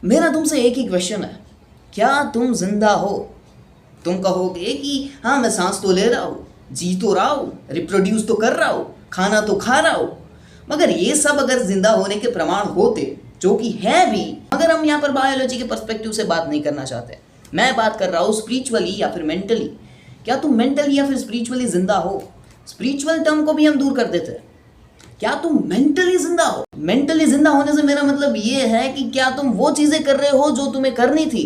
मेरा तुमसे एक ही क्वेश्चन है, क्या तुम जिंदा हो? तुम कहोगे कि हाँ मैं सांस तो ले रहा हूँ, जी तो रहा हूँ, रिप्रोड्यूस तो कर रहा हूँ, खाना तो खा रहा हूँ। मगर ये सब अगर जिंदा होने के प्रमाण होते, जो कि है भी, मगर हम यहाँ पर बायोलॉजी के पर्सपेक्टिव से बात नहीं करना चाहते। मैं बात कर रहा हूँ स्पिरिचुअली या फिर मेंटली। क्या तुम मेंटली या फिर स्पिरिचुअली जिंदा हो? स्पिरिचुअल टर्म को भी हम दूर कर देते हैं। क्या तुम मेंटली जिंदा हो? मेंटली जिंदा होने से मेरा मतलब ये है कि क्या तुम वो चीजें कर रहे हो जो तुम्हें करनी थी,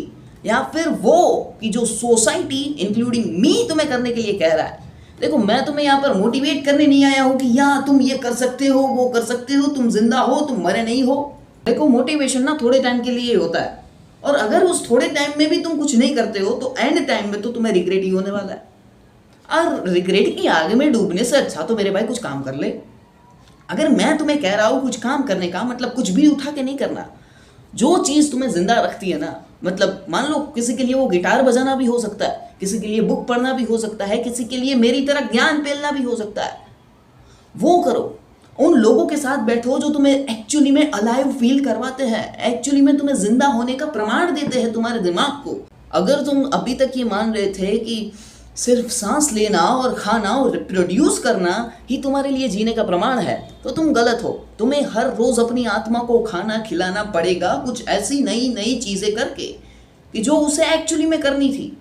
या फिर वो कि जो सोसाइटी इंक्लूडिंग मी तुम्हें करने के लिए कह रहा है। देखो, मैं तुम्हें यहाँ पर मोटिवेट करने नहीं आया हूँ कि या तुम ये कर सकते हो, वो कर सकते हो, तुम जिंदा हो, तुम मरे नहीं हो। देखो, मोटिवेशन ना थोड़े टाइम के लिए होता है, और अगर उस थोड़े टाइम में भी तुम कुछ नहीं करते हो तो एंड टाइम में तो तुम्हें रिग्रेट ही होने वाला है। और रिग्रेट की आग में डूबने से अच्छा तो मेरे भाई कुछ काम कर ले। अगर मैं तुम्हें कह रहा हूँ कुछ काम करने का, मतलब कुछ भी उठा के नहीं करना। जो चीज़ तुम्हें जिंदा रखती है ना, मतलब मान लो किसी के लिए वो गिटार बजाना भी हो सकता है, किसी के लिए बुक पढ़ना भी हो सकता है, किसी के लिए मेरी तरह ज्ञान फैलाना भी हो सकता है। वो करो। उन लोगों के साथ बैठो जो तुम्हें एक्चुअली में अलाइव फील करवाते हैं, एक्चुअली में तुम्हें जिंदा होने का प्रमाण देते हैं तुम्हारे दिमाग को। अगर तुम अभी तक ये मान रहे थे कि सिर्फ सांस लेना और खाना और रिप्रोड्यूस करना ही तुम्हारे लिए जीने का प्रमाण है, तो तुम गलत हो। तुम्हें हर रोज अपनी आत्मा को खाना खिलाना पड़ेगा, कुछ ऐसी नई नई चीजें करके कि जो उसे एक्चुअली में करनी थी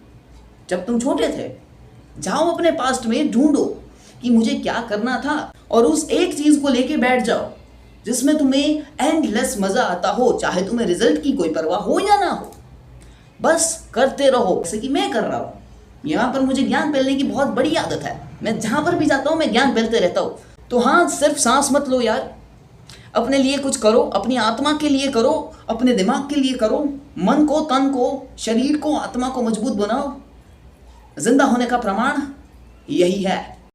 जब तुम छोटे थे। जाओ अपने पास्ट में, ढूंढो कि मुझे क्या करना था, और उस एक चीज को लेके बैठ जाओ जिसमें तुम्हें एंडलेस मजा आता हो, चाहे तुम्हें रिजल्ट की कोई परवाह हो या ना हो। बस करते रहो, जैसे कि मैं कर रहा हूँ। यहाँ पर मुझे ज्ञान फैलने की बहुत बड़ी आदत है। मैं जहाँ पर भी जाता हूँ मैं ज्ञान फैलते रहता हूँ। तो हाँ, सिर्फ सांस मत लो यार, अपने लिए कुछ करो, अपनी आत्मा के लिए करो, अपने दिमाग के लिए करो। मन को, तन को, शरीर को, आत्मा को मजबूत बनाओ। जिंदा होने का प्रमाण यही है।